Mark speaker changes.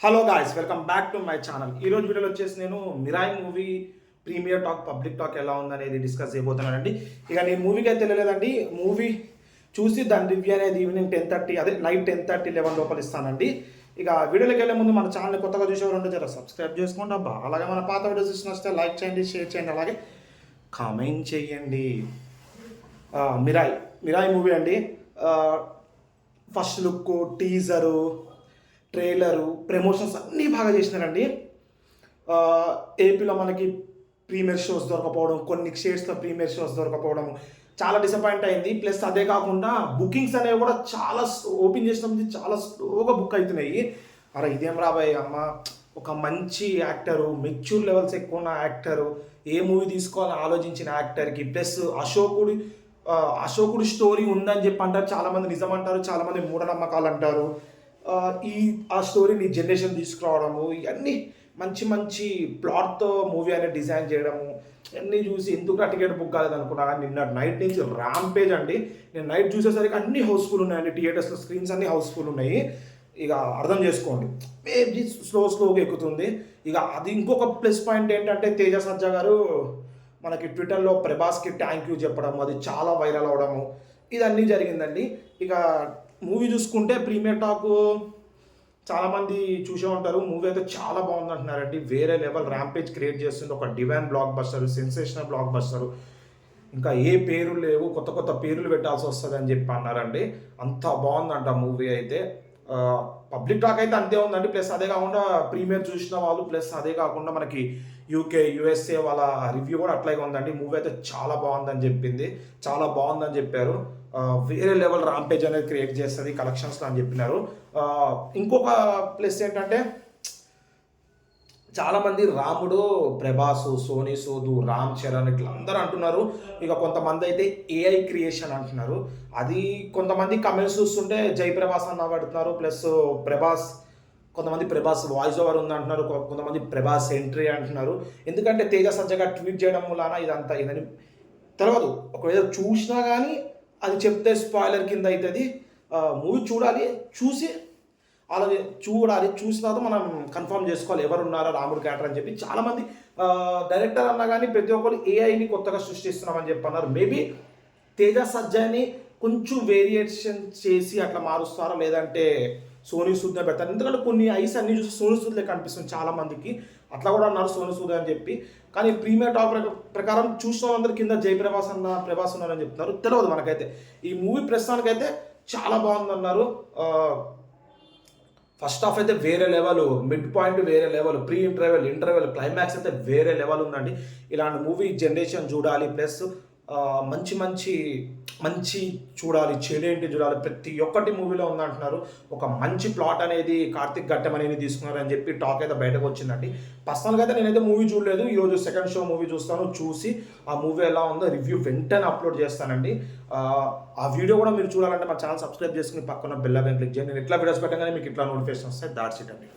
Speaker 1: Hello guys, welcome back to my channel. ఈరోజు వీడియోలో వచ్చేసి నేను Mirai movie premier talk, public talk ఎలా ఉందనేది డిస్కస్ చేయబోతున్నానండి. ఇక నేను మూవీకి అయితే తెలియలేదండి. మూవీ చూసి దాని రివ్యూ అనేది ఈవినింగ్ 10:30, అదే నైట్ 10:30, 11 లోపల ఇస్తానండి. ఇక వీడియోలోకి వెళ్ళే ముందు మన ఛానల్ కొత్తగా చూసేవారు ఉంటే జర సబ్స్క్రైబ్ చేసుకోండి అబ్బా. అలాగే మన పాత వీడియోస్ వస్తే లైక్ చేయండి, షేర్ చేయండి, అలాగే కామెంట్ చేయండి. మిరాయి మూవీ అండి. First look, teaser, trailer, promotions అన్నీ బాగా చేసినారండి. ఏపీలో మనకి ప్రీమియర్ షోస్ దొరకపోవడం, కొన్ని స్టేట్స్లో ప్రీమియర్ షోస్ దొరకపోవడం చాలా డిసప్పాయింట్ అయింది. ప్లస్ అదే కాకుండా బుకింగ్స్ అనేవి కూడా చాలా ఓపెన్ చేసినప్పుడు చాలా స్లోగా బుక్ అవుతున్నాయి. అరే ఇదేం రాబాయ్ అమ్మ, ఒక మంచి యాక్టరు, మెచ్యూర్ లెవెల్స్ ఎక్కువ ఉన్న యాక్టరు, ఏ మూవీ తీసుకోవాలని ఆలోచించిన యాక్టర్కి, ప్లస్ అశోకుడి స్టోరీ ఉందని చెప్పి అంటారు చాలామంది, నిజం అంటారు, చాలామంది మూఢనమ్మకాలు అంటారు. ఆ స్టోరీని జనరేషన్ తీసుకురావడము, ఇవన్నీ మంచి మంచి ప్లాట్తో మూవీ అనేది డిజైన్ చేయడము, అన్నీ చూసి ఎందుకు టికెట్ బుక్ కాలేదు అనుకున్నా. కానీ నిన్న నైట్ నుంచి ర్యాంపేజ్ అండి. నేను నైట్ చూసేసరికి అన్ని హౌస్ఫుల్ ఉన్నాయండి. థియేటర్స్లో స్క్రీన్స్ అన్నీ హౌస్ఫుల్ ఉన్నాయి. ఇక అర్థం చేసుకోండి, పేజీ స్లోగా ఎక్కుతుంది. ఇక అది ఇంకొక ప్లస్ పాయింట్ ఏంటంటే, తేజ సజ్జా గారు మనకి ట్విట్టర్లో ప్రభాస్కి థ్యాంక్ యూ చెప్పడం, అది చాలా వైరల్ అవడము, ఇదన్నీ జరిగిందండి. ఇక మూవీ చూసుకుంటే ప్రీమియర్ టాక్ చాలామంది చూసే ఉంటారు. మూవీ అయితే చాలా బాగుంది అంటున్నారండి. వేరే లెవెల్ ర్యాంపేజ్ క్రియేట్ చేస్తుంది. ఒక divine block buster, sensational block buster, ఇంకా ఏ పేర్లు లేవు, కొత్త కొత్త పేర్లు పెట్టాల్సి వస్తుంది అని చెప్పి అన్నారండి. అంత బాగుందంట మూవీ అయితే. పబ్లిక్ టాక్ అయితే అంతే ఉందండి. ప్లస్ అదే కాకుండా ప్రీమియర్ చూసిన వాళ్ళు, ప్లస్ అదే కాకుండా మనకి యూకే, యుఎస్ఏ వాళ్ళ రివ్యూ కూడా అట్లాగే ఉందండి. మూవీ అయితే చాలా బాగుందని చెప్పారు. వేరే లెవెల్ ర్యాంపేజ్ అనేది క్రియేట్ చేస్తుంది కలెక్షన్స్లో అని చెప్పినారు. ఇంకొక ప్లస్ ఏంటంటే, చాలామంది రాముడు, ప్రభాస్, సోనీ సూద్, రామ్ చరణ్ ఇట్లా అందరూ అంటున్నారు. ఇక కొంతమంది అయితే ఏఐ క్రియేషన్ అంటున్నారు. అది కొంతమంది కమెంట్స్ చూస్తుంటే జయప్రభాస్ అన్న పడుతున్నారు. ప్లస్ కొంతమంది ప్రభాస్ వాయిస్ ఓవర్ ఉంది అంటున్నారు, కొంతమంది ప్రభాస్ ఎంట్రీ అంటున్నారు. ఎందుకంటే తేజ సజ్జగా ట్వీట్ చేయడం వలన ఇదని తెలియదు. ఒకవేళ చూసినా కానీ అది చెప్తే స్పాయిలర్ కింద అవుతుంది. మూవీ చూసిన తర్వాత మనం కన్ఫర్మ్ చేసుకోవాలి ఎవరు ఉన్నారో రాముడు క్యారెక్టర్ అని చెప్పి. చాలామంది డైరెక్టర్ అన్నా కానీ ప్రతి ఒక్కరు ఏఐని కొత్తగా సృష్టిస్తున్నామని చెప్పి అన్నారు. మేబీ తేజ సజ్జాని కొంచెం వేరియేషన్ చేసి అట్లా మారుస్తారా, లేదంటే సోనీ సూద్నే పెడతారు. ఎందుకంటే కొన్ని ఐస్ అన్ని చూసి సోనీ సూద్ లెక్క అనిపిస్తుంది చాలామందికి. అట్లా కూడా అన్నారు సోనీ సూద్ అని చెప్పి. కానీ ప్రీమియర్ టాక్ ప్రకారం చూసిన వాళ్ళందరి కింద ప్రభాస్ ఉన్నారని చెప్తున్నారు. తెలియదు మనకైతే. ఈ మూవీ ప్రస్తుతానికైతే చాలా బాగుందన్నారు. ఫస్ట్ హాఫ్ అయితే వేరే లెవెల్, మిడ్ పాయింట్ వేరే లెవెల్, ప్రీ ఇంటర్వెల్, క్లైమాక్స్ అయితే వేరే లెవెల్ ఉందండి. ఇలాంటి మూవీ జనరేషన్ చూడాలి. ప్లస్ మంచి చూడాలి, చెడేంటి చూడాలి, ప్రతి ఒక్కటి మూవీలో ఉందంటున్నారు. ఒక మంచి ప్లాట్ అనేది కార్తిక్ ఘట్టం అనేది తీసుకున్నారని చెప్పి టాక్ అయితే బయటకు వచ్చిందండి. పర్సనల్గా అయితే నేనైతే మూవీ చూడలేదు. ఈరోజు సెకండ్ షో మూవీ చూస్తాను. చూసి ఆ మూవీ ఎలా ఉందో రివ్యూ వెంటనే అప్లోడ్ చేస్తానండి. ఆ వీడియో కూడా మీరు చూడాలంటే మా ఛానల్ సబ్స్క్రైబ్ చేసుకుని పక్కన బెల్ ఐకాన్ క్లిక్ చేయండి. నేను ఇట్లా వీడియోస్ పెట్టగానే మీకు ఇట్లా నోటిఫికేషన్ వస్తాయి. దాట్స్ ఇట్ అండి.